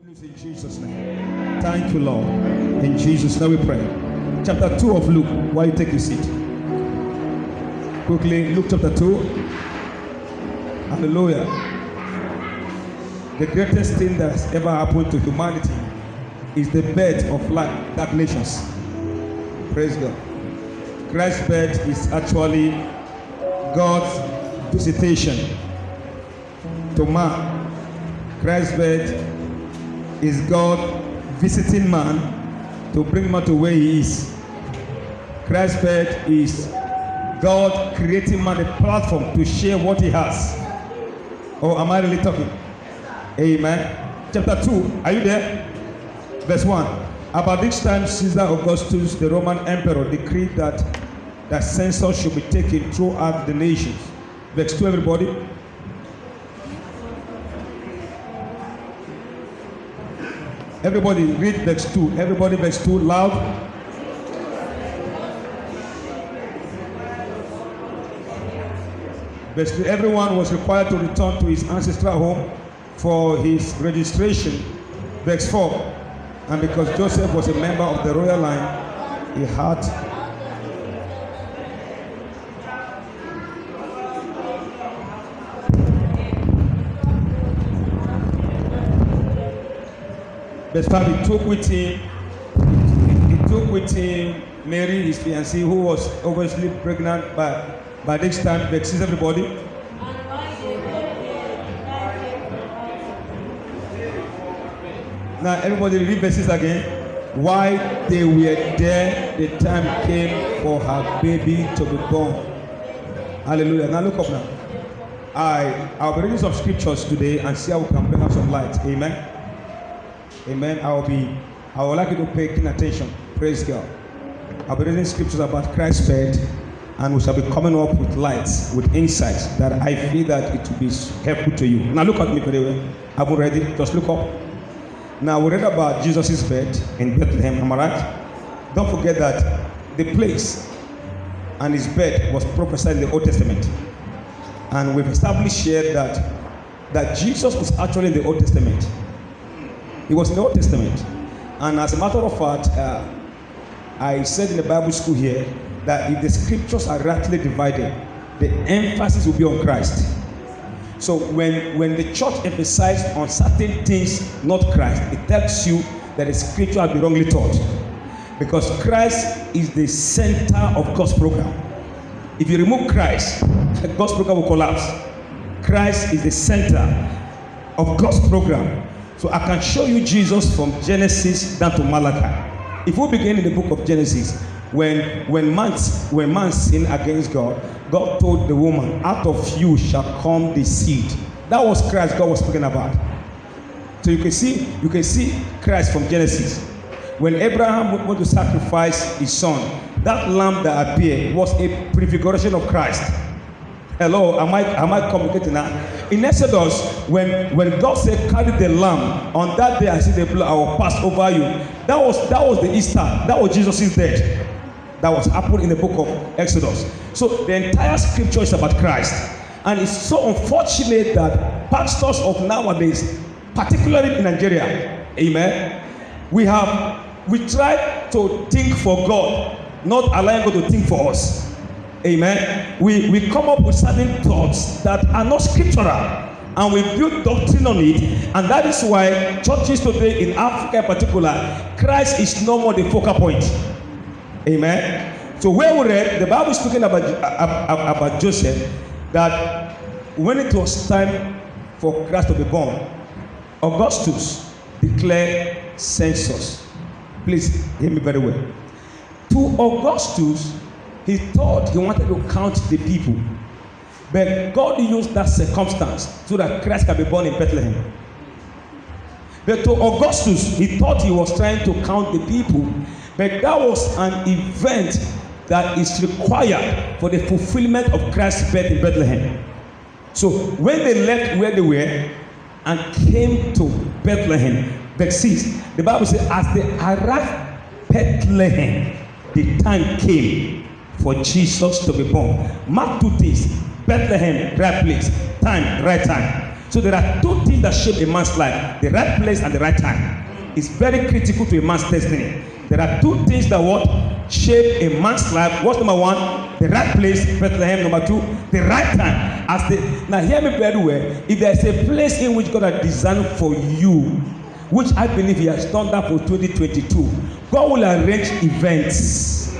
In Jesus' name. Thank you, Lord. In Jesus' name we pray. Chapter 2 of Luke. Why you take your seat? Quickly, Luke chapter 2. Hallelujah. The greatest thing that has ever happened to humanity is the birth of dark nations. Praise God. Christ's birth is actually God's visitation to man. Christ's birth is God visiting man to bring man to where he is. Christ's birth is God creating man a platform to share what he has. Oh, am I really talking? Amen. Chapter 2, are you there? Verse 1. About this time, Caesar Augustus, the Roman emperor, decreed that census should be taken throughout the nations. Verse 2, everybody. Everybody read verse 2. Everybody verse 2 loud. Verse 3. Everyone was required to return to his ancestral home for his registration. Verse 4. And because Joseph was a member of the royal line, he had verse 5, he took with him Mary, his fiancée, who was obviously pregnant by this time. Verse 6, everybody. Now, everybody read verses again. While they were there, the time came for her baby to be born. Hallelujah. Now, look up now. I'll be reading some scriptures today and see how we can bring up some light. Amen. Amen. I would like you to pay keen attention. Praise God. I'll be reading scriptures about Christ's birth, and we shall be coming up with lights, with insights that I feel that it will be helpful to you. Now look at me very well. Are you ready? Just look up. Now we read about Jesus' birth in Bethlehem. Am I right? Don't forget that the place and his birth was prophesied in the Old Testament, and we've established here that Jesus was actually in the Old Testament. He was in the Old Testament. And as a matter of fact, I said in the Bible school here that if the scriptures are rightly divided, the emphasis will be on Christ. So when the church emphasizes on certain things, not Christ, it tells you that the scripture has been wrongly taught. Because Christ is the center of God's program. If you remove Christ, God's program will collapse. Christ is the center of God's program. So I can show you Jesus from Genesis down to Malachi. If we begin in the book of Genesis, when man sinned against God, God told the woman, out of you shall come the seed. That was Christ God was speaking about. So you can see Christ from Genesis. When Abraham went to sacrifice his son, that lamb that appeared was a prefiguration of Christ. Hello, am I communicating now? In Exodus, when God said, carry the lamb, on that day I see the blood, I will pass over you. That was the Easter. That was Jesus' death. That was happened in the book of Exodus. So the entire scripture is about Christ. And it's so unfortunate that pastors of nowadays, particularly in Nigeria, amen, we try to think for God, not allowing God to think for us. Amen. We come up with certain thoughts that are not scriptural, and we build doctrine on it, and that is why churches today in Africa in particular, Christ is no more the focal point. Amen. So where we read, the Bible is speaking about Joseph, that when it was time for Christ to be born, Augustus declared census. Please hear me very well. To Augustus, he thought he wanted to count the people, but God used that circumstance so that Christ can be born in Bethlehem. But to Augustus, he thought he was trying to count the people, but that was an event that is required for the fulfillment of Christ's birth in Bethlehem. So when they left where they were and came to Bethlehem, verse 6, the Bible says, as they arrived Bethlehem, the time came for Jesus to be born. Mark 2 things: Bethlehem, right place; time, right time. So there are two things that shape a man's life: the right place and the right time. It's very critical to a man's destiny. There are two things that what shape a man's life. What's number one? The right place, Bethlehem. Number two, the right time. Now hear me very well. If there is a place in which God has designed for you, which I believe He has done that for 2022, God will arrange events.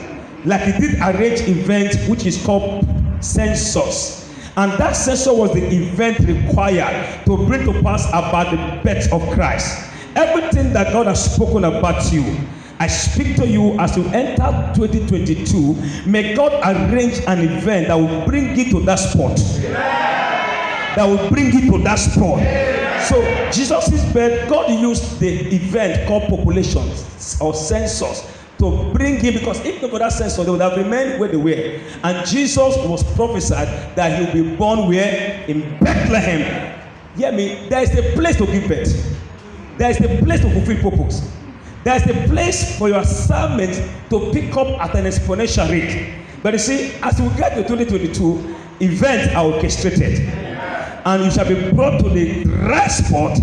Like He did arrange events which is called census. And that census was the event required to bring to pass about the birth of Christ. Everything that God has spoken about you, I speak to you as you enter 2022. May God arrange an event that will bring you to that spot. That will bring you to that spot. So Jesus' birth, God used the event called population or census to bring him, because if not for that census, they would have remained where they were. And Jesus was prophesied that he will be born where? In Bethlehem. Hear me, there is a place to give birth. There is a place to fulfill purpose. There is a place for your assignment to pick up at an exponential rate. But you see, as we get to 2022, events are orchestrated. And you shall be brought to the right spot,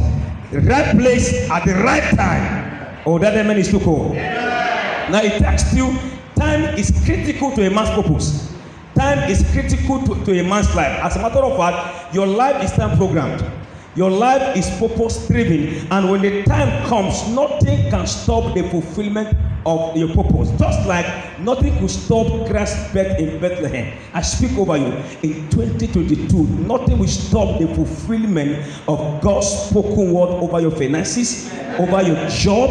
the right place, at the right time. Oh, that man is too cold. Now it takes you, time is critical to a man's purpose. Time is critical to a man's life. As a matter of fact, your life is time programmed. Your life is purpose driven, and when the time comes, nothing can stop the fulfillment of your purpose. Just like nothing could stop Christ's birth in Bethlehem. I speak over you in 2022. Nothing will stop the fulfillment of God's spoken word over your finances, over your job,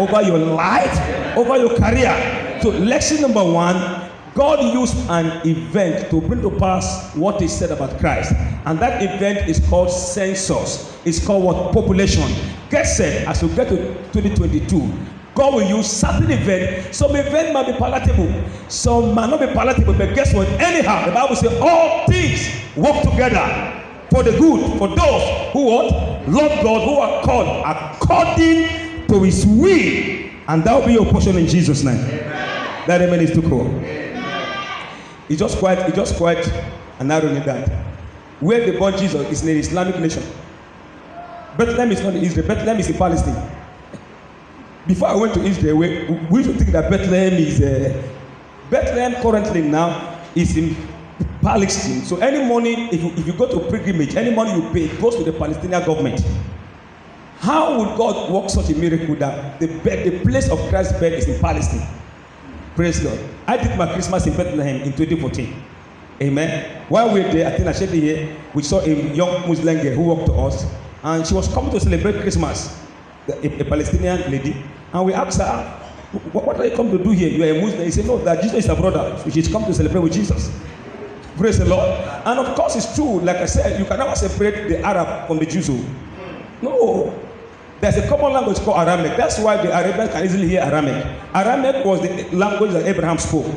over your life, over your career. So lesson number one, God used an event to bring to pass what is said about Christ. And that event is called census. It's called what? Population. Get set, as you get to 2022, God will use certain events. Some events might be palatable. Some might not be palatable. But guess what? Anyhow, the Bible says all things work together for the good, for those who what? Love God, who are called according to his will. And that will be your portion in Jesus' name. Amen. That amen is too cool. It's just quite an irony that where they born Jesus is in an Islamic nation. Bethlehem is not in Israel. Bethlehem is in Palestine. Before I went to Israel, we used to think that Bethlehem is Bethlehem currently now is in Palestine. So any money, if you go to pilgrimage, any money you pay, it goes to the Palestinian government. How would God work such a miracle that the place of Christ's birth is in Palestine? Praise God. I did my Christmas in Bethlehem in 2014. Amen. While we were there, I think I shared it here, we saw a young Muslim girl who walked to us, and she was coming to celebrate Christmas, a Palestinian lady, and we asked her, what are you come to do here? You are a Muslim. He said, no, that Jesus is a brother, so she's come to celebrate with Jesus. Praise the Lord. And of course it's true, like I said, you can never separate the Arab from the Jews. No. There's a common language called Aramaic. That's why the Arabians can easily hear Aramaic. Aramaic was the language that Abraham spoke.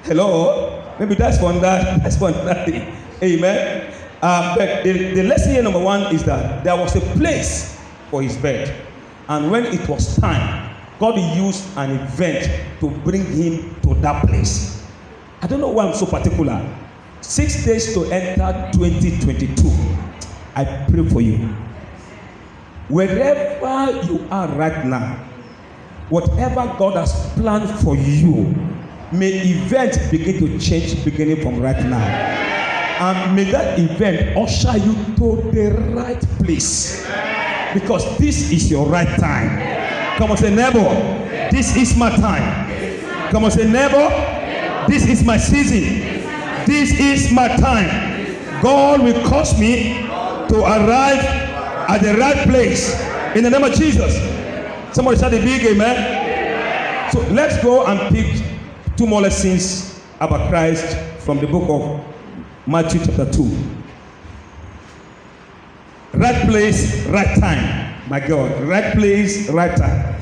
Hello? Maybe that's for that thing. Amen. But the lesson here number one is that there was a place for his birth. And when it was time, God used an event to bring him to that place. I don't know why I'm so particular. 6 days to enter 2022. I pray for you. Wherever you are right now, whatever God has planned for you, may events begin to change beginning from right now. And may that event usher you to the right place. Because this is your right time. Come on, say, neighbor, this is my time. Come on, say, neighbor, this is my season. This is my time. God will cause me to arrive at the right place in the name of Jesus. Somebody shout a big amen. So let's go and pick two more lessons about Christ from the book of Matthew chapter 2. Right place, right time. My God, right place, right time.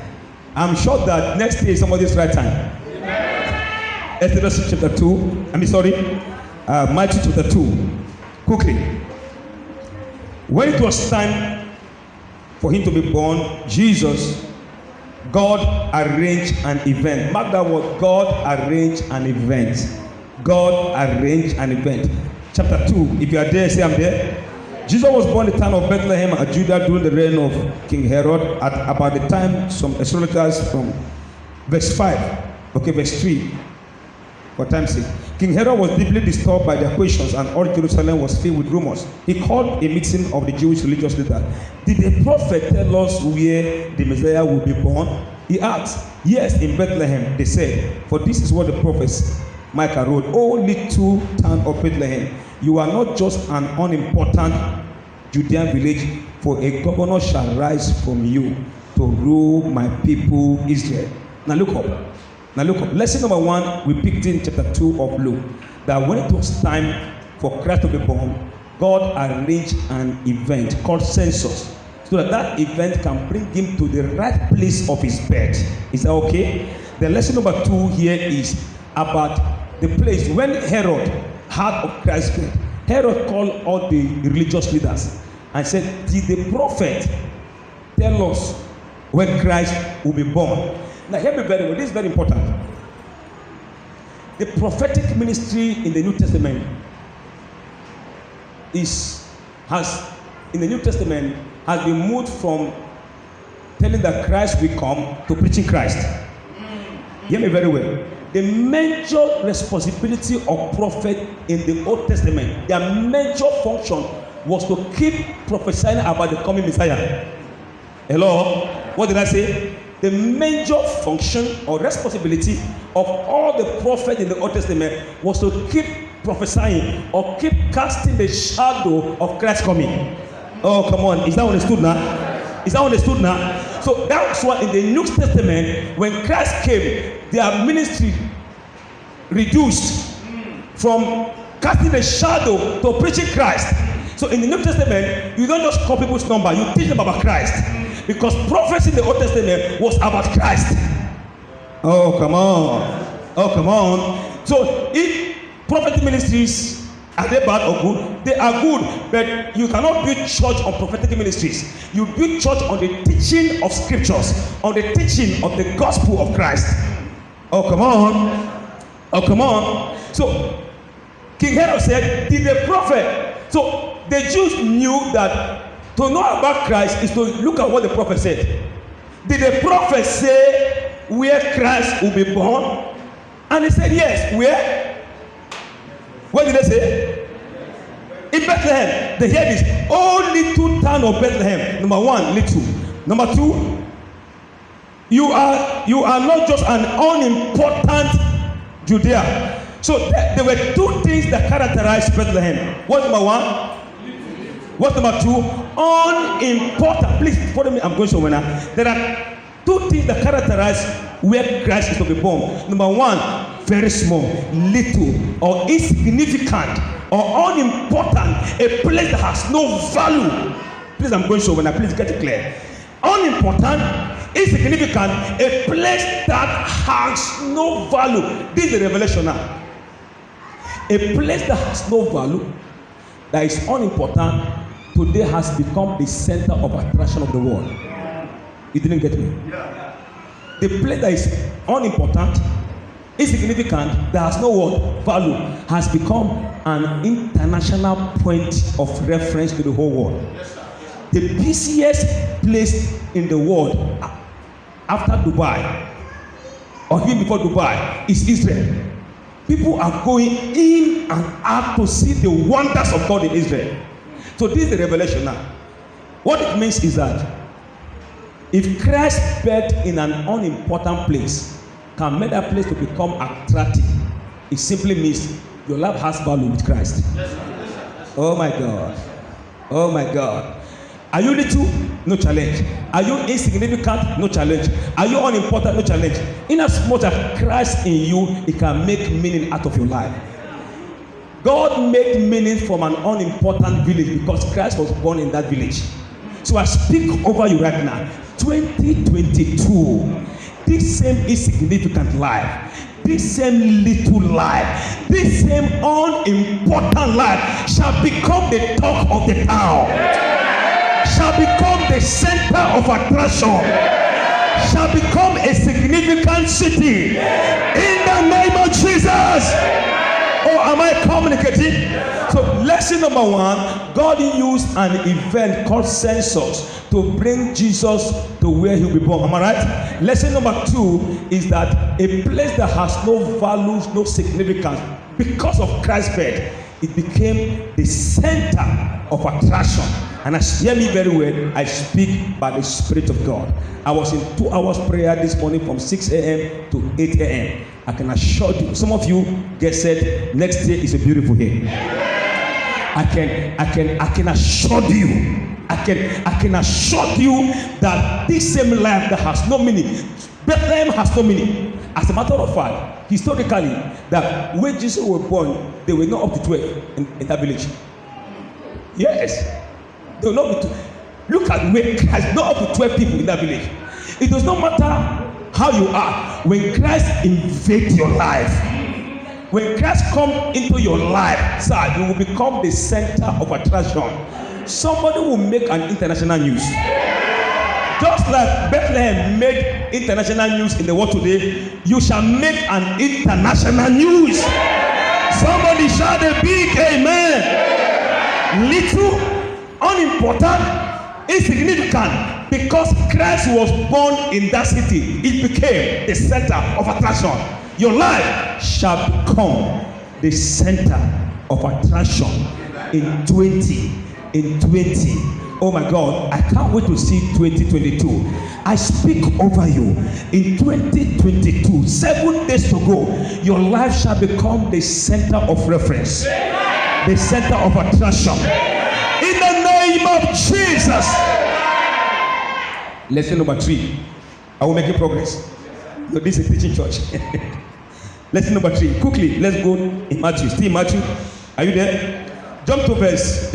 I'm sure that next day is somebody's right time. Exodus chapter 2. Matthew chapter 2. Quickly. When it was time for him to be born, Jesus, God arranged an event. Mark that word, God arranged an event. God arranged an event. Chapter 2, if you are there, say I'm there. Jesus was born in the town of Bethlehem at Judah during the reign of King Herod at about the time some astrologers from verse 5, okay, verse 3, for time's sake. King Herod was deeply disturbed by their questions, and all Jerusalem was filled with rumors. He called a meeting of the Jewish religious leaders. Did the prophet tell us where the Messiah will be born? He asked. Yes, in Bethlehem, they said, for this is what the prophets Micah wrote, O little town of Bethlehem, you are not just an unimportant Judean village, for a governor shall rise from you to rule my people Israel. Now look up. Now look up. Lesson number 1, we picked in chapter 2 of Luke, that when it was time for Christ to be born, God arranged an event called census, so that event can bring him to the right place of his birth. Is that okay? The lesson number 2 here is about the place when Herod heard of Christ's birth. Herod called all the religious leaders and said, did the prophet tell us when Christ will be born? Now hear me very well, this is very important. The prophetic ministry in the New Testament has been moved from telling that Christ will come to preaching Christ. Hear me very well. The major responsibility of prophet in the Old Testament, their major function was to keep prophesying about the coming Messiah. Hello? What did I say? The major function or responsibility of all the prophets in the Old Testament was to keep prophesying or keep casting the shadow of Christ coming. Oh, come on. Is that understood now? Is that understood now? So that's why in the New Testament, when Christ came, their ministry reduced from casting the shadow to preaching Christ. So in the New Testament, you don't just call people's number, you teach them about Christ. Because prophecy in the Old Testament was about Christ. Oh, come on. Oh, come on. So if prophetic ministries, are they bad or good? They are good, but you cannot build church on prophetic ministries. You build church on the teaching of scriptures, on the teaching of the gospel of Christ. Oh, come on. Oh, come on. So King Herod said, did the prophet? So the Jews knew that to know about Christ is to look at what the prophet said. Did the prophet say where Christ will be born? And he said, yes. Where? What did they say? In Bethlehem. They hear this. Oh, little town of Bethlehem. Number 1, little. Number 2, you are not just an unimportant Judea. So there were 2 things that characterized Bethlehem. What's number 1? What's number 2? Unimportant. Please follow me. I'm going somewhere now. There are 2 things that characterize where Christ is to be born. Number 1, very small, little, or insignificant, or unimportant. A place that has no value. Please, I'm going somewhere now. Please get it clear. Unimportant, insignificant, a place that has no value. This is the revelation now. A place that has no value, that is unimportant, today has become the center of attraction of the world. You didn't get me? The place that is unimportant, insignificant, that has no value, has become an international point of reference to the whole world. The busiest place in the world after Dubai, or even before Dubai, is Israel. People are going in and out to see the wonders of God in Israel. So this is the revelation now. What it means is that if Christ birth in an unimportant place can make that place to become attractive, it simply means your life has value with Christ. Oh my God. Oh my God. Are you little? No challenge. Are you insignificant? No challenge. Are you unimportant? No challenge. In as much as Christ in you, it can make meaning out of your life. God made meaning from an unimportant village because Christ was born in that village. So I speak over you right now. 2022, this same insignificant life, this same little life, this same unimportant life shall become the talk of the town, shall become the center of attraction, shall become a significant city in the name of Jesus. Oh, am I communicating? So lesson number one, God used an event called census to bring Jesus to where he'll be born. Am I right? Lesson number two is that a place that has no values, no significance, because of Christ's birth, it became the center of attraction. And as you hear me very well, I speak by the Spirit of God. I was in 2 hours prayer this morning from 6 a.m. to 8 a.m. I can assure you, some of you get said next day is a beautiful day. I can assure you, I can assure you that this same life that has no meaning, Bethlehem has no meaning. As a matter of fact, historically, that when Jesus was born, they were not up to 12 in that village. Yes. They will not be look at where Christ, not up to 12 people in that village. It does not matter how you are. When Christ invades your life, when Christ comes into your life, sir, you will become the center of attraction. Somebody will make an international news. Just like Bethlehem made international news in the world today, you shall make an international news. Somebody shout a big amen. Little, unimportant, insignificant, because Christ was born in that city, it became the center of attraction. Your life shall become the center of attraction in 20. Oh my God, I can't wait to see 2022. I speak over you in 2022, 7 days to go. Your life shall become the center of reference, the center of attraction. In the name of Jesus. Lesson number 3. Are we making progress? No, this is a teaching church. Lesson number 3. Quickly, let's go in Matthew. Still Matthew. Are you there? Jump to verse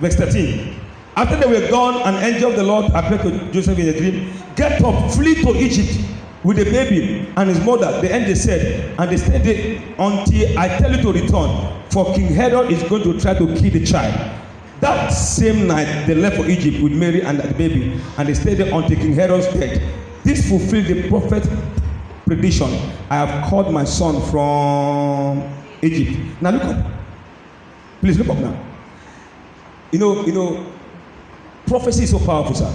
13. After they were gone, an angel of the Lord appeared to Joseph in a dream. Get up, flee to Egypt with the baby and his mother. The angel said, and they stayed until I tell you to return, for King Herod is going to try to kill the child. That same night, they left for Egypt with Mary and the baby, and they stayed there until King Herod's death. This fulfilled the prophet prediction. I have called my son from Egypt. Now look up. Please look up now. You know, prophecy is so powerful, sir.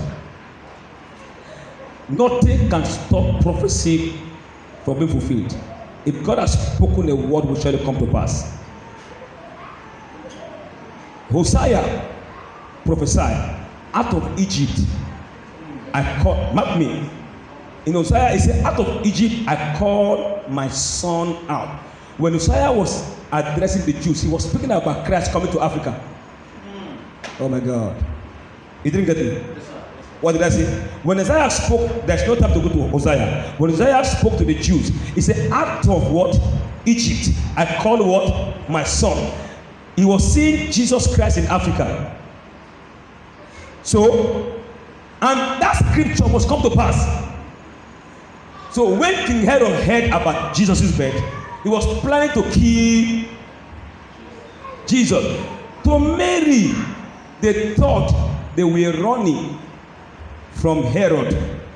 Nothing can stop prophecy from being fulfilled. If God has spoken, a word will surely come to pass. Hosea prophesied, out of Egypt I called, mark me. In Hosea, he said, out of Egypt I called my son out. When Hosea was addressing the Jews, he was speaking about Christ coming to Africa. Oh my God. You didn't get it? What did I say? When Isaiah spoke, there's no time to go to Hosea. When Isaiah spoke to the Jews, he said, out of what? Egypt. I called what? My son. He was seeing Jesus Christ in Africa. So, and that scripture must come to pass. So when King Herod heard about Jesus' birth, he was planning to kill Jesus. To Mary, they thought they were running from Herod,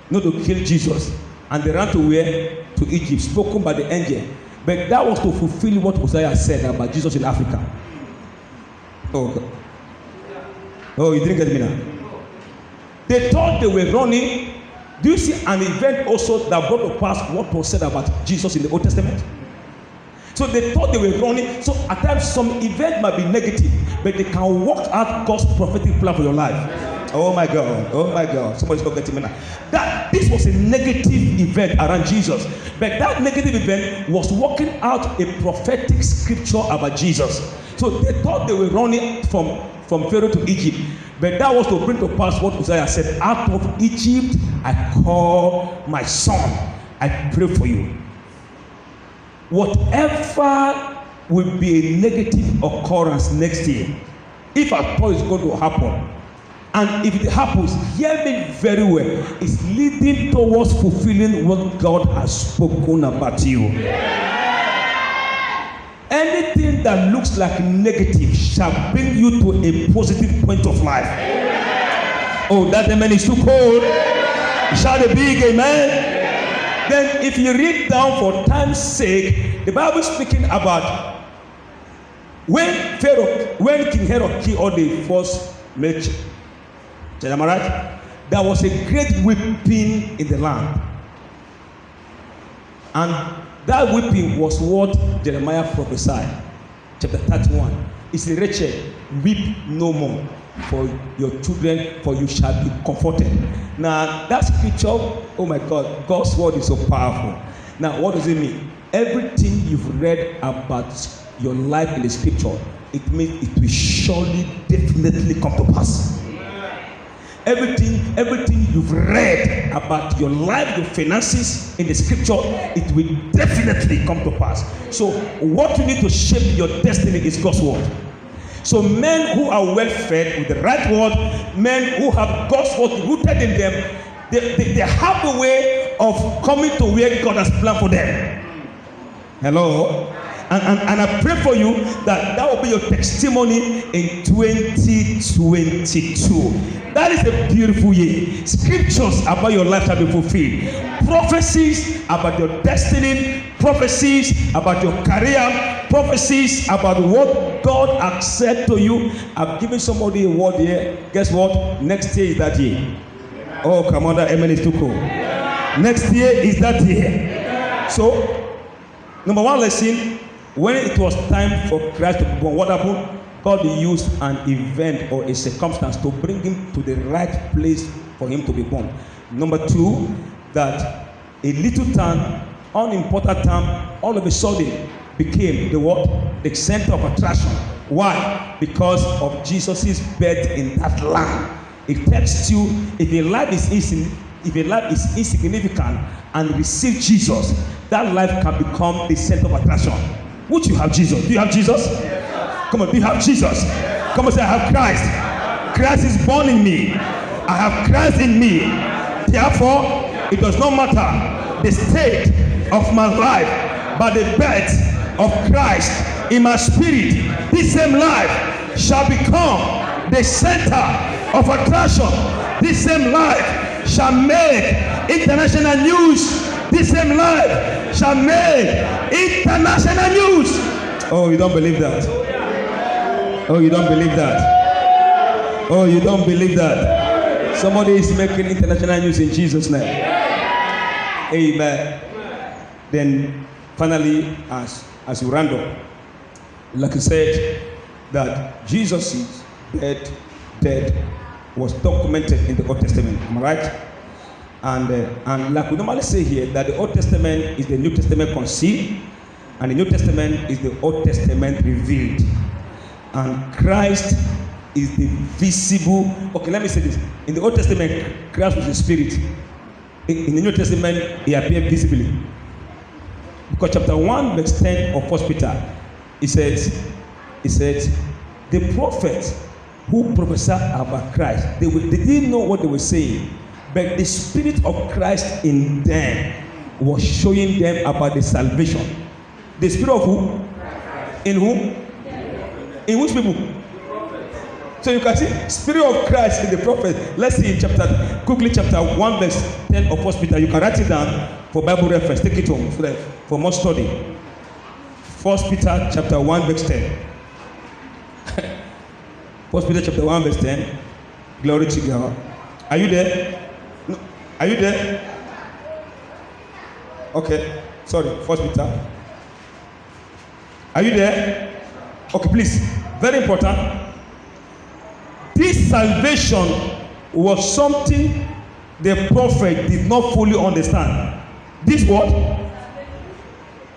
not to kill Jesus, and they ran to where? To Egypt, spoken by the angel. But that was to fulfill what Hosea said about Jesus in Africa. Oh, you didn't get me now. They thought they were running. Do you see an event also that brought to pass what was said about Jesus in the Old Testament? So they thought they were running. So at times some event might be negative, but they can work out God's prophetic plan for your life. Oh my God, oh my God. Somebody's not getting me now. That this was a negative event around Jesus, but that negative event was working out a prophetic scripture about Jesus. So they thought they were running from Pharaoh to Egypt, but that was to bring to pass what Hosea said, out of Egypt I call my son, I pray for you. Whatever will be a negative occurrence next year, if at all it's going to happen, and if it happens, hear me very well, it's leading towards fulfilling what God has spoken about you. Anything that looks like negative shall bring you to a positive point of life. Oh, that amen is too cold. Shout a big amen. Then if you read down for time's sake, the Bible is speaking about when King Herod killed all the first male children. Am I right? There was a great weeping in the land. And that weeping was what Jeremiah prophesied. Chapter 31. He said, Rachel, weep no more for your children, for you shall be comforted. Now, that scripture, oh my God, God's word is so powerful. Now, what does it mean? Everything you've read about your life in the scripture, it means it will surely, definitely come to pass. Everything you've read about your life, your finances in the scripture, it will definitely come to pass. So what you need to shape your destiny is God's word. So men who are well fed with the right word, men who have God's word rooted in them, they have a way of coming to where God has planned for them. Hello? And I pray for you that will be your testimony in 2022. That is a beautiful year. Scriptures about your life shall be fulfilled. Prophecies about your destiny, prophecies about your career, prophecies about what God has said to you. I've given somebody a word here. Guess what? Next year is that year. Oh, Commander, amen is too cool. Next year is that year. So, number one lesson, when it was time for Christ to be born, what happened? God used an event or a circumstance to bring him to the right place for him to be born. Number two, that a little town, unimportant town, all of a sudden became the what? The center of attraction. Why? Because of Jesus' birth in that land. It tells you if a life is insignificant and receive Jesus, that life can become the center of attraction. Would you have Jesus? Do you have Jesus? Come on, do you have Jesus? Come on, say, I have Christ. Christ is born in me. I have Christ in me. Therefore, it does not matter the state of my life, but the birth of Christ in my spirit. This same life shall become the center of attraction. This same life shall make international news. This same life shall make international news. Oh, you don't believe that? Oh, you don't believe that? Oh, you don't believe that? Somebody is making international news in Jesus' name. Amen. Then finally, as you round up, like I said, that Jesus' death was documented in the Old Testament. Am I right? And like we normally say here, that the Old Testament is the New Testament concealed, and the New Testament is the Old Testament revealed. And Christ is the visible. Okay, let me say this. In the Old Testament, Christ was the Spirit. In the New Testament, he appeared visibly. Because chapter 1, verse 10 of 1 Peter, it says, the prophets who prophesied about Christ, they didn't know what they were saying, but the Spirit of Christ in them was showing them about the salvation. The Spirit of who? In whom? In which people? So you can see Spirit of Christ in the prophet. Let's see chapter 1 verse 10 of 1 Peter. You can write it down for Bible reference. Take it home for more study. 1 Peter chapter 1 verse 10. 1 Peter chapter 1 verse 10. Glory to God. Are you there? No. Are you there? Okay. Sorry. 1 Peter. Are you there? Okay, please. Very important. This salvation was something the prophet did not fully understand. This what?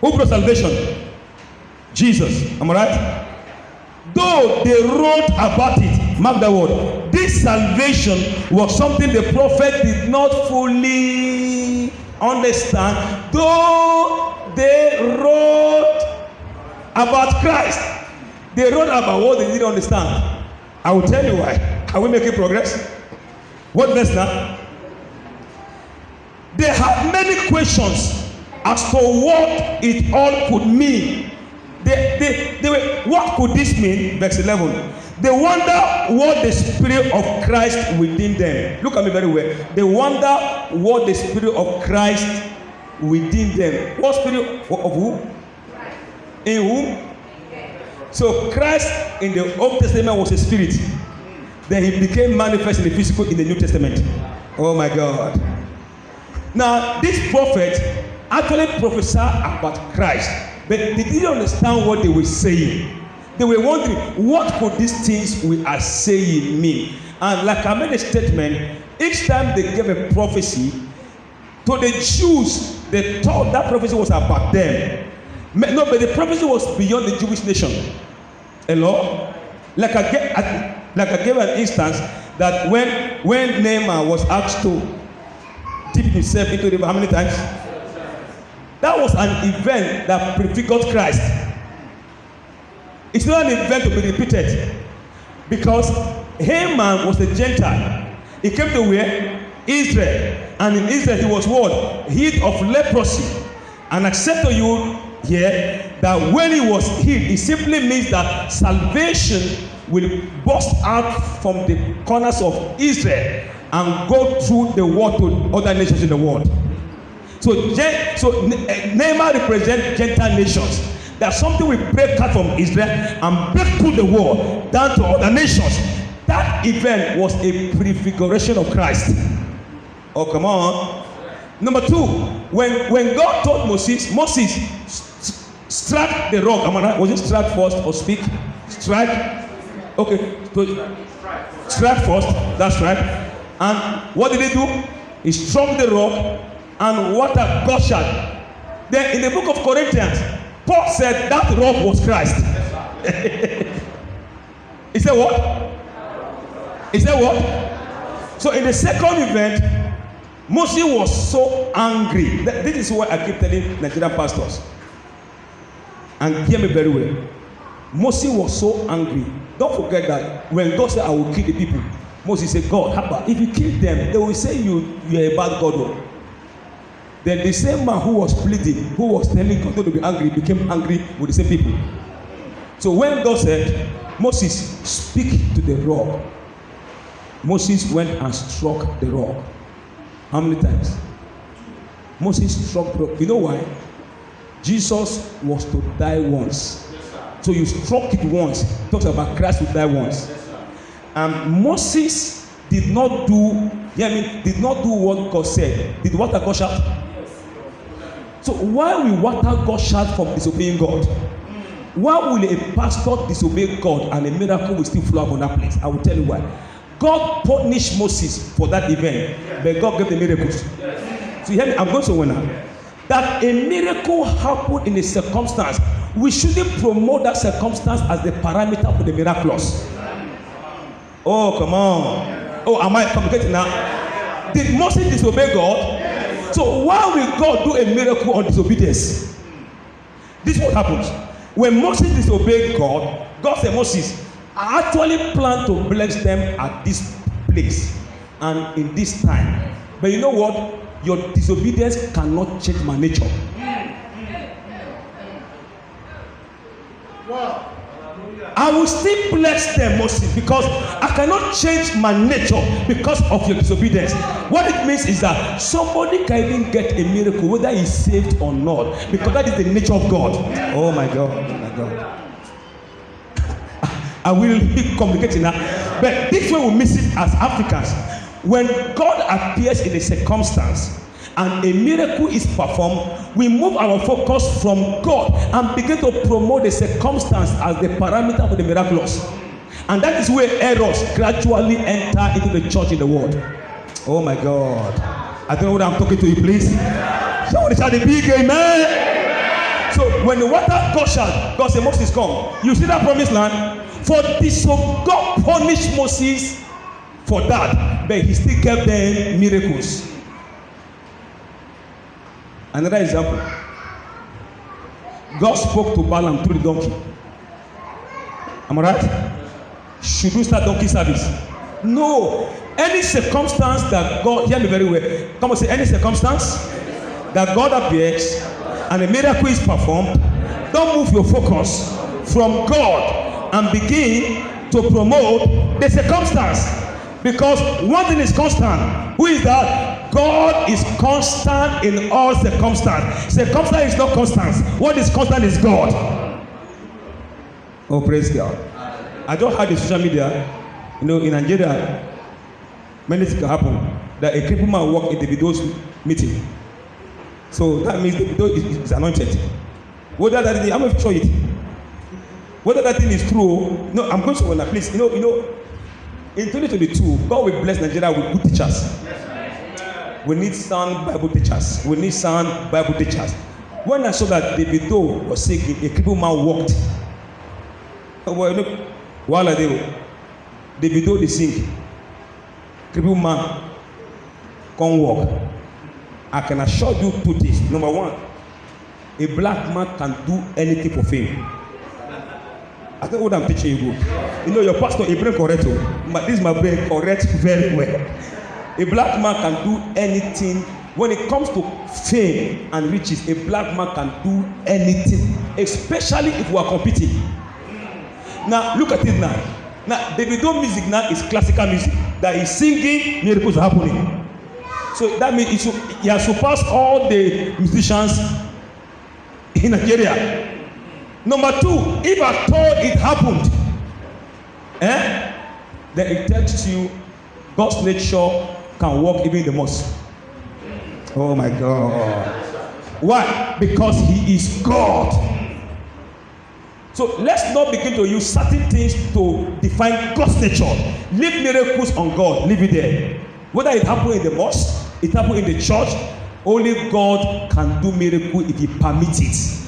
Who brought salvation? Jesus. Am I right? Though they wrote about it, mark the word. This salvation was something the prophet did not fully understand. Though they wrote about Christ, they wrote about what they didn't understand. I will tell you why. Are we making progress? What verse now? They have many questions as to what it all could mean. They were, what could this mean? Verse 11. They wonder what the Spirit of Christ within them. Look at me very well. They wonder what the Spirit of Christ within them. What Spirit of who? In whom? So Christ in the Old Testament was a spirit. Then he became manifest in the physical in the New Testament. Oh my God. Now this prophet actually prophesied about Christ, but they didn't understand what they were saying. They were wondering, what could these things we are saying mean? And like I made a statement, each time they gave a prophecy to the Jews, they thought that prophecy was about them. No, but the prophecy was beyond the Jewish nation. Hello? Like I gave an instance that when Naaman was asked to dip himself into the river, how many times? That was an event that prefigured Christ. It's not an event to be repeated, because Haman was a Gentile. He came to where? Israel. And in Israel he was what? Healed of leprosy. And I said to you here that when he was healed, it simply means that salvation will burst out from the corners of Israel and go through the world to other nations in the world. So Naaman represents Gentile nations. That something will break out from Israel and break through the world down to other nations. That event was a prefiguration of Christ. Oh, come on. Number 2, when God told Moses, strike the rock. Was it strike first or speak? Strike. Okay. Strike first. That's right. And what did he do? He struck the rock and water gushed out. Then in the book of Corinthians, Paul said that rock was Christ. He said what? He said what? So in the second event, Moses was so angry. This is what I keep telling Nigerian pastors. And hear me very well. Moses was so angry. Don't forget that when God said, I will kill the people, Moses said, God, how about if you kill them, they will say you're a bad God. Then the same man who was pleading, who was telling God not to be angry, became angry with the same people. So when God said, Moses, speak to the rock, Moses went and struck the rock. How many times? Moses struck the rock. You know why? Jesus was to die once. So you struck it once. It talks about Christ will die once. And Moses did not do, did not do what God said. Did water gush out? So why will water gush out from disobeying God? Why will a pastor disobey God and a miracle will still flow up on that place? I will tell you why. God punished Moses for that event, but God gave the miracles. So you hear me? I'm going somewhere now. That a miracle happened in a circumstance, we shouldn't promote that circumstance as the parameter for the miraculous. Oh, come on. Oh, am I communicating now? Did Moses disobey God? So why will God do a miracle on disobedience? This is what happens. When Moses disobeyed God, God said, Moses, I actually plan to bless them at this place and in this time. But you know what? Your disobedience cannot change my nature. Wow. I will still bless them, Moses, because I cannot change my nature because of your disobedience. What it means is that somebody can even get a miracle, whether he's saved or not, because that is the nature of God. Oh my God, oh my God. I will be communicating now. But this way we miss it as Africans. When God appears in a circumstance and a miracle is performed, we move our focus from God and begin to promote the circumstance as the parameter for the miraculous. And that is where errors gradually enter into the church in the world. Oh my God. I don't know what I'm talking to you, please. Somebody shout a big amen. So when the water gushed out, God said, Moses, come. You see that promised land? For this, so God punished Moses for that, but he still gave them miracles. Another example. God spoke to Balaam through the donkey. Am I right? Should we start donkey service? No. Any circumstance that God, hear me very well. Come on, say any circumstance that God appears and a miracle is performed, don't move your focus from God and begin to promote the circumstance. Because one thing is constant. Who is that? God is constant in all circumstances. Circumstance is not constant. What is constant is God. Oh, praise God. I just heard the social media, in Nigeria, many things can happen. That a crippled man walk in Davido's meeting. So that means Davido is anointed. Whether that thing, I'm going to show it. Whether that thing is true, no, I'm going to show you. Please, in 2022, God will bless Nigeria with good teachers. We need sound Bible teachers. We need sound Bible teachers. When I saw that Davido was singing, a crippled man walked. While I do, Davido they sing, crippled man can't walk. I can assure you two things. Number one, a black man can do anything for fame. I think what I'm teaching you good. Your pastor, he brain correct, but this is my brain correct very well. A black man can do anything. When it comes to fame and riches, a black man can do anything, especially if we are competing. Now, look at it now. Now, Davido music now is classical music. That is singing, miracles are happening. So that means he has surpassed all the musicians in Nigeria. Number two, if at all it happened, then it tells you God's nature can work even the most. Oh my God. Why? Because He is God. So let's not begin to use certain things to define God's nature. Leave miracles on God. Leave it there. Whether it happen in the mosque, it happen in the church, only God can do miracle if He permits it.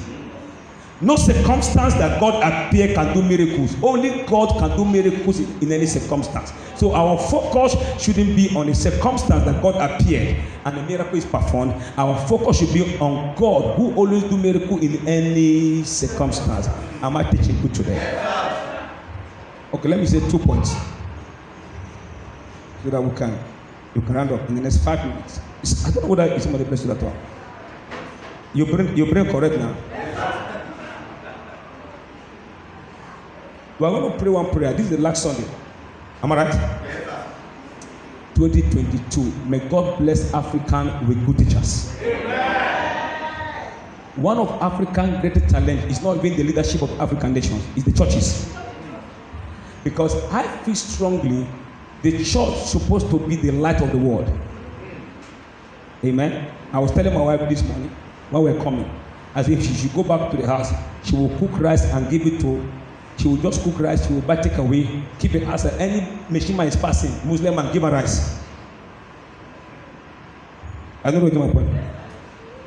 No circumstance that God appear can do miracles. Only God can do miracles in any circumstance. So our focus shouldn't be on a circumstance that God appeared and the miracle is performed. Our focus should be on God who always do miracle in any circumstance. Am I teaching good today? Okay, let me say 2 points so that you can round up in the next 5 minutes. I don't know whether it's somebody blessed that one. You bring correct now. We are going to pray one prayer. This is the last Sunday. Am I right? 2022. May God bless African with good teachers. One of African's greatest talent is not even the leadership of African nations, it's the churches. Because I feel strongly the church is supposed to be the light of the world. Amen. I was telling my wife this morning when we were coming, as if she should go back to the house, she will cook rice and give it to. She will just cook rice, she will buy take away, keep it as any machine man is passing, Muslim man, give her rice. I don't know what my point.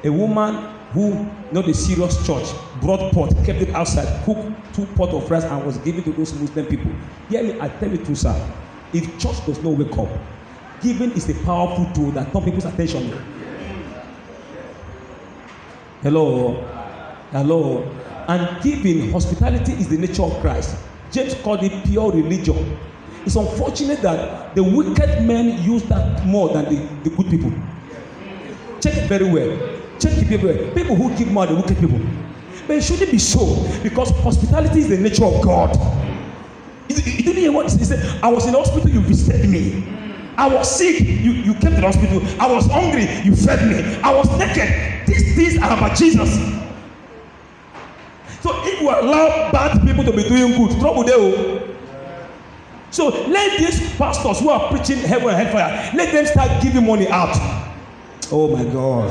A woman who, not a serious church, brought pot, kept it outside, cooked 2 pots of rice and was given to those Muslim people. Hear me, I tell you true, sir. If church does not wake up, giving is a powerful tool that turns people's attention. Hello? Hello? And giving, hospitality is the nature of Christ. James called it pure religion. It's unfortunate that the wicked men use that more than the good people. Check it very well. Check it very well. People who give more than wicked people. But it shouldn't be so, because hospitality is the nature of God. It didn't hear what he said. I was in the hospital, you visited me. I was sick, you came to the hospital. I was hungry, you fed me. I was naked. These things are about Jesus. So if we allow bad people to be doing good, trouble there. So let these pastors who are preaching heaven and hellfire, let them start giving money out. Oh my God.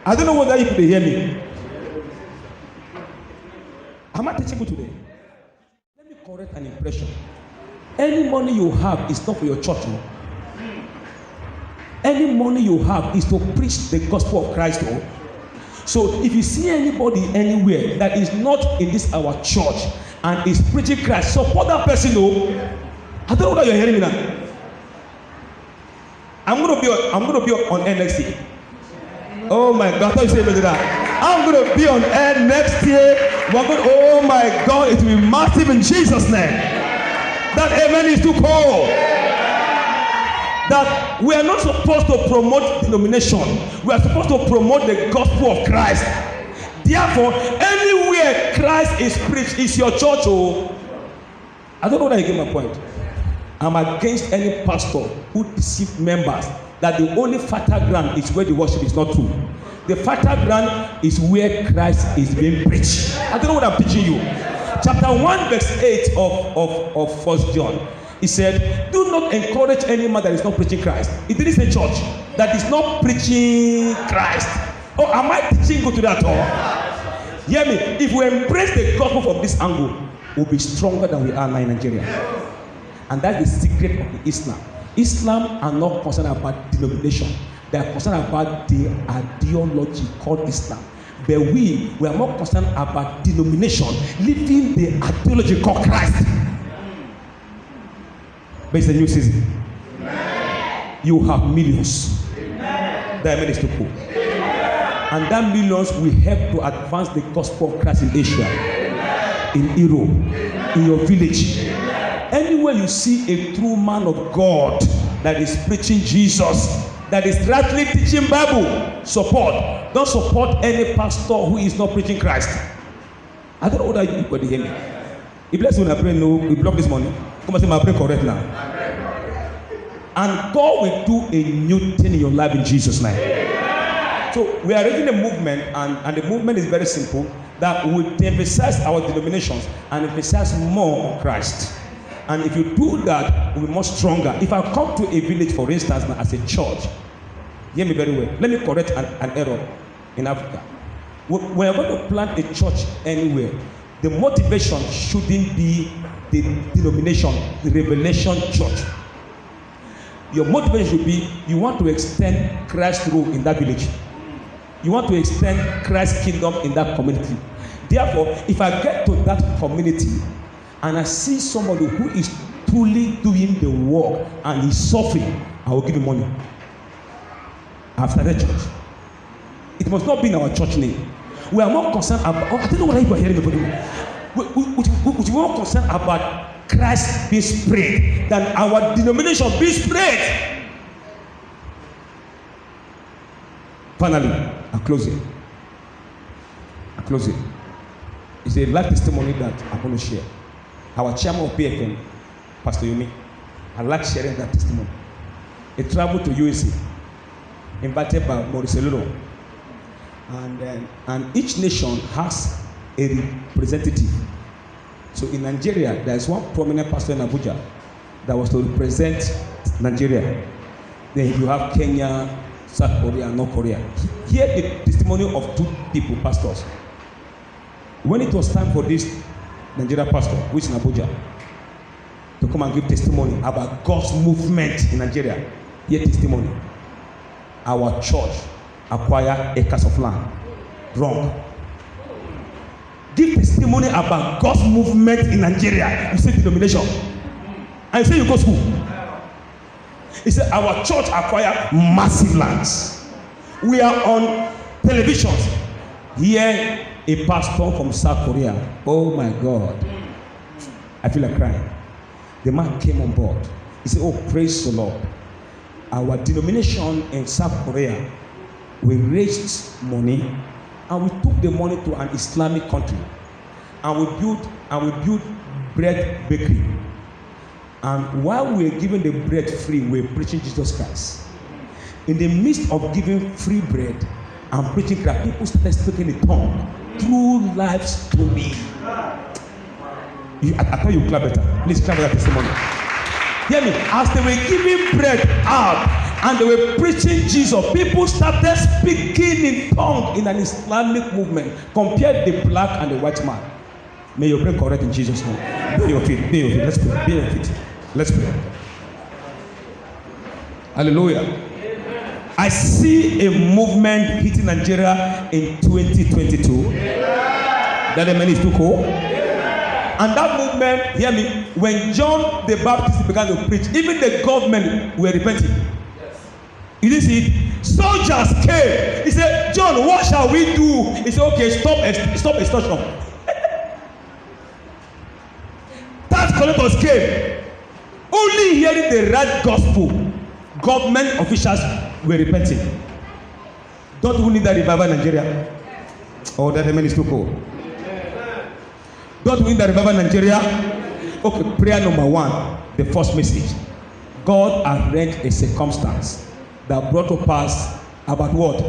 I don't know whether you could hear me. Am I teaching you today? Let me correct an impression. Any money you have is not for your church. No? Any money you have is to preach the gospel of Christ. No? So if you see anybody anywhere that is not in this our church and is preaching Christ, support that person. No? I don't know whether you're hearing me now. I'm going to be on air next year. Oh my God, I thought you said that. I'm going to be on air next year. Oh my God, it will be massive in Jesus' name. That amen is too cold. That we are not supposed to promote denomination. We are supposed to promote the gospel of Christ. Therefore, anywhere Christ is preached is your church. Oh, I don't know whether you get my point. I'm against any pastor who deceive members that the only fertile ground is where the worship is not true. The fertile ground is where Christ is being preached. I don't know what I'm teaching you. Chapter 1 verse 8 of 1 John. He said, do not encourage any man that is not preaching Christ. It didn't say church that is not preaching Christ. Oh, am I teaching you to that all? Hear me. If we embrace the gospel from this angle, we'll be stronger than we are now in Nigeria. And that's the secret of Islam. Islam are not concerned about denomination. They are concerned about the ideology called Islam. But we are more concerned about denomination, living the ideology called Christ. But it's a new season. You have millions. There are many to go. And that millions will help to advance the gospel of Christ in Asia, in Europe, in your village. Anywhere you see a true man of God that is preaching Jesus, that is rightly teaching Bible, support. Don't support any pastor who is not preaching Christ. I don't know what you people hear me. If bless you when I pray, no, we block this morning. Come and say my prayer correct now. And God will do a new thing in your life in Jesus' name. So we are raising a movement, and the movement is very simple, that we emphasize our denominations and emphasize more on Christ. And if you do that, we'll be much stronger. If I come to a village, for instance, now as a church, hear me very well. Let me correct an error in Africa. We are going to plant a church anywhere. The motivation shouldn't be the denomination, the revelation church. Your motivation should be you want to extend Christ's rule in that village. You want to extend Christ's kingdom in that community. Therefore, if I get to that community and I see somebody who is truly doing the work and is suffering, I will give him money. After that church. It must not be in our church name. We are more concerned about, I don't know what people are hearing me. We are more concerned about Christ being spread than our denomination being spread. Finally, I'm closing. It's a life testimony that I'm going to share. Our chairman of PFM, Pastor Yomi, I like sharing that testimony. He traveled to USA, invited by Maurice Eluro. And each nation has a representative. So in Nigeria, there is one prominent pastor in Abuja that was to represent Nigeria. Then you have Kenya, South Korea, North Korea. Hear the testimony of two people, pastors. When it was time for this Nigerian pastor, which is in Abuja, to come and give testimony about God's movement in Nigeria, hear testimony. Our church acquire acres of land. Wrong. Give testimony about God's movement in Nigeria. You say denomination. And you say you go to school. He said our church acquire massive lands. We are on televisions. Here a pastor from South Korea. Oh my God. I feel like crying. The man came on board. He said, oh, praise the Lord. Our denomination in South Korea, we raised money and we took the money to an Islamic country, and we built bread bakery. And while we were giving the bread free, we were preaching Jesus Christ. In the midst of giving free bread and preaching Christ, people started speaking in tongues. True life story. I thought you clap better. Please clap that testimony. Hear me. As they were giving bread out and they were preaching Jesus, people started speaking in tongues in an Islamic movement. Compare the black and the white man. May your prayer correct in Jesus' name. Be on your feet. Be on your feet. Let's pray. Be on your feet. Let's pray. Hallelujah. I see a movement hitting Nigeria in 2022. That the man is too cool. And that movement, hear me, when John the Baptist began to preach, even the government were repenting. You didn't see it? Soldiers came. He said, John, what shall we do? He said, okay, stop extortion. Tax collectors came. Only hearing the right gospel, government officials were repenting. Don't we need that revival in Nigeria? Oh, that amen is too cold. God win the revival in Nigeria. Okay, prayer number 1, the first message. God arranged a circumstance that brought to pass about what?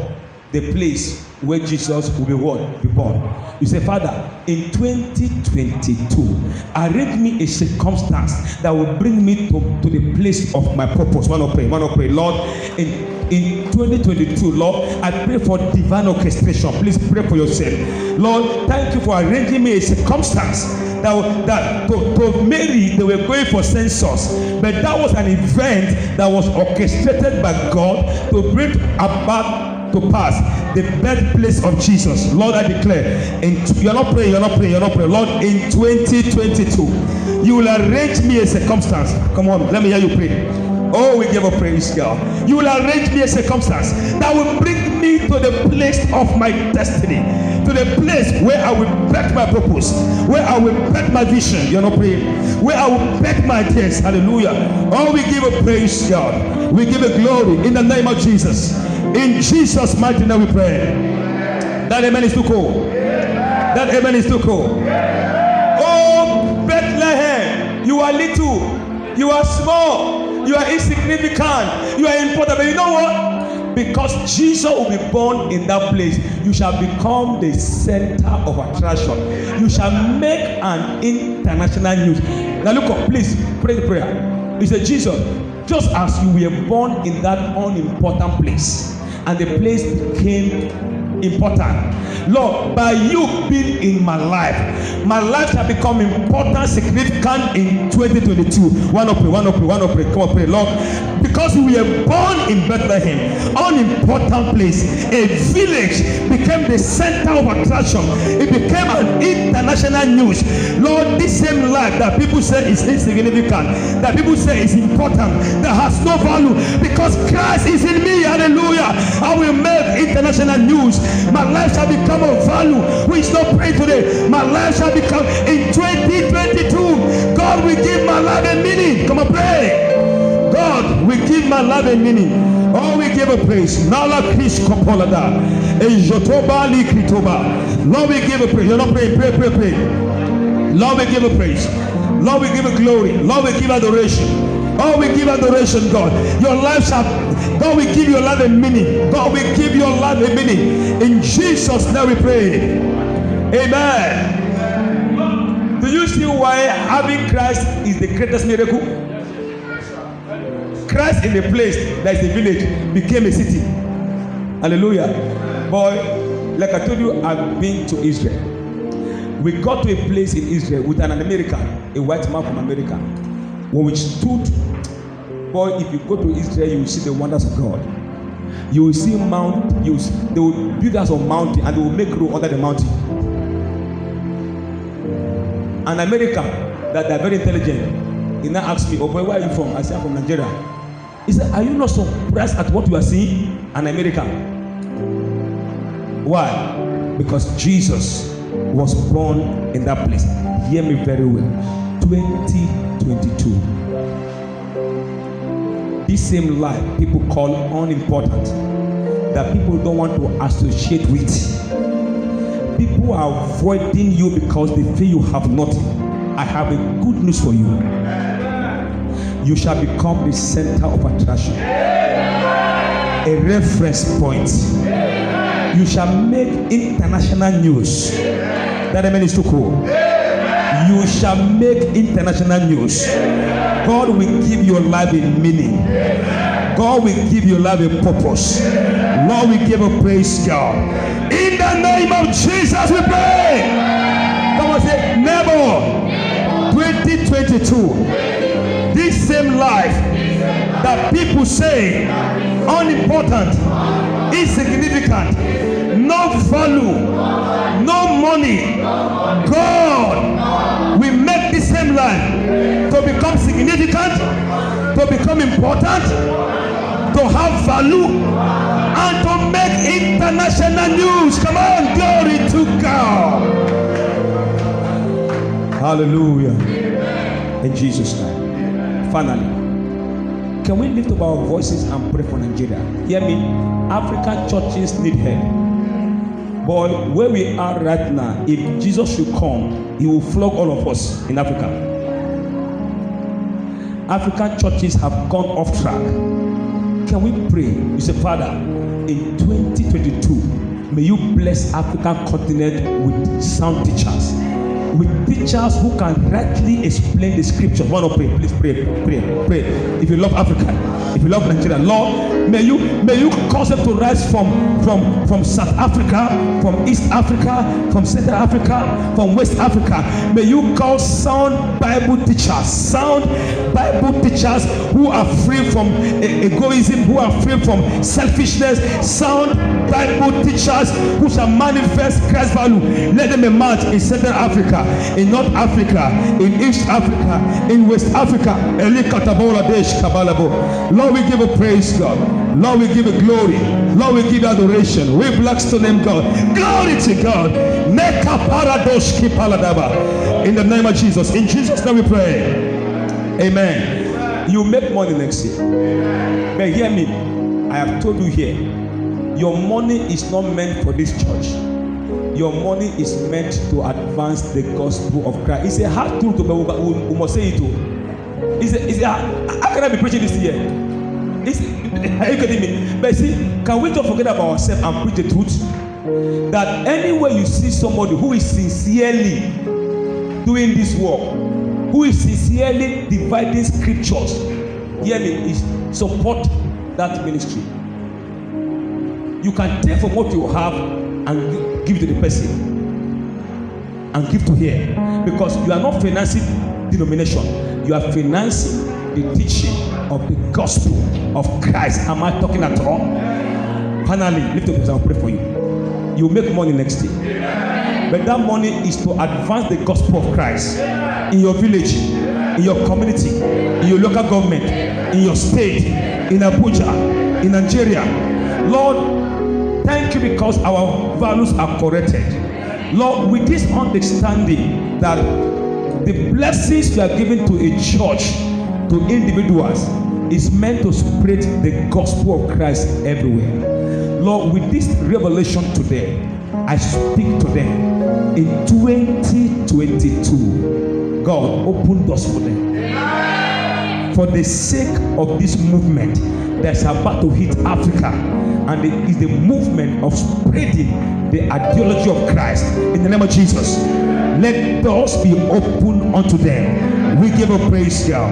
The place where Jesus will be what? Be born. You say, Father, in 2022, arrange me a circumstance that will bring me to the place of my purpose. Want to pray, Lord, in 2022, Lord, I pray for divine orchestration. Please pray for yourself. Lord, thank you for arranging me a circumstance that to Mary, they were going for census, but that was an event that was orchestrated by God to bring about to pass the birthplace of Jesus. Lord, I declare, you're not praying. Lord, in 2022, you will arrange me a circumstance. Come on, let me hear you pray. Oh, we give a praise, God. You will arrange me a circumstance that will bring me to the place of my destiny, to the place where I will birth my purpose, where I will birth my vision. You're not praying. Where I will birth my tears. Hallelujah. Oh, we give a praise, God. We give a glory in the name of Jesus. In Jesus' mighty name we pray. That amen is too cold. That amen is too cold. Oh, Bethlehem, you are little, you are small, you are insignificant, you are important. But you know what? Because Jesus will be born in that place, you shall become the center of attraction. You shall make an international news. Now look up, please pray the prayer. He said, Jesus, just as you were born in that unimportant place, and the place became important, Lord, by you being in my life shall become important, significant in 2022. One up, pray. Come on, pray, Lord. Because we were born in Bethlehem, unimportant place, a village became the center of attraction. It became an international news. Lord, this same life that people say is insignificant, that people say is important, that has no value, because Christ is in me. Hallelujah. I will make international news. My life shall become of value. We is not praying today. My life shall become in 2022. God will give my life a meaning. Come on, pray. God will give my life a meaning. Oh, we give a praise. Nala Chris Kopolada. Ejotoba Likritoba. Lord, we give a praise. You're not praying. Pray. Lord, we give a praise. Lord, we give a glory. Lord, we give adoration. Oh, we give adoration, God. Your life shall, God will give your life a meaning. God will give your life a meaning. In Jesus' name we pray. Amen. Do you see why having Christ is the greatest miracle? Christ in the place that is the village became a city. Hallelujah. Boy, like I told you, I've been to Israel. We got to a place in Israel with an American, a white man from America. When we stood, boy, if you go to Israel, you will see the wonders of God. You will see they will build us a mountain and they will make road under the mountain. An American that they are very intelligent, he now asked me, oh boy, where are you from? I said, I'm from Nigeria. He said, are you not surprised at what you are seeing? An American. Why? Because Jesus was born in that place. Hear me very well. 2022. This same life people call unimportant, that people don't want to associate with. People are avoiding you because they feel you have nothing. I have a good news for you. You shall become the center of attraction, a reference point. You shall make international news. That amen is too cool. You shall make international news. God will give your life a meaning. God will give your life a purpose. Lord, we give a praise, God. In the name of Jesus we pray. Come on, say, never. 2022. This same life that people say unimportant, insignificant, no value, no money, God will make this same life to become significant, to become important, to have value, and to make international news. Come on, glory to God. Hallelujah. In Jesus' name. Finally, can we lift up our voices and pray for Nigeria? Hear me. African churches need help. But where we are right now, if Jesus should come, he will flog all of us in Africa. African churches have gone off track. Can we pray? You say, Father, in 2022, may you bless African continent with sound teachers, with teachers who can rightly explain the scriptures. Want to pray? Please pray. If you love Africa, if you love Nigeria, Lord, may you cause them to rise from South Africa, from East Africa, from Central Africa, from West Africa. May you call sound Bible teachers who are free from egoism, who are free from selfishness. Sound Bible teachers who shall manifest Christ's value. Let them emerge in Central Africa, in North Africa, in East Africa, in West Africa. Lord, we give a praise, God. Lord, we give a glory. Lord, we give adoration. We bless the name, God. Glory to God. In the name of Jesus. In Jesus' name we pray. Amen. You make money next year. But hear me. I have told you here. Your money is not meant for this church. Your money is meant to advance the gospel of Christ. It's a hard truth, but we must say it too. How can I be preaching this year? Are you getting me? But see, can we just forget about ourselves and preach the truth? That anywhere you see somebody who is sincerely doing this work, who is sincerely dividing scriptures, hear me, is support that ministry. You can take from what you have and give to the person and give to here, because you are not financing denomination, you are financing the teaching of the gospel of Christ. Am I talking at all? Finally, lift up your hands, I'll pray for you. You make money next year, but that money is to advance the gospel of Christ in your village, in your community, in your local government, in your state, in Abuja, in Nigeria. Lord, thank you because our values are corrected. Lord, with this understanding that the blessings you are giving to a church, to individuals, is meant to spread the gospel of Christ everywhere. Lord, with this revelation today, I speak to them in 2022. God, open doors for them. For the sake of this movement that's about to hit Africa, and it is the movement of spreading the ideology of Christ. In the name of Jesus, let doors be open unto them. We give a praise here.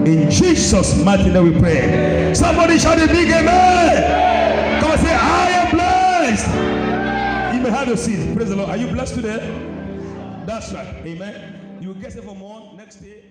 In Jesus' mighty name we pray. Somebody shout a big amen. Come and say, I am blessed. You may have your seat. Praise the Lord. Are you blessed today? That's right. Amen. You will get it for more next day.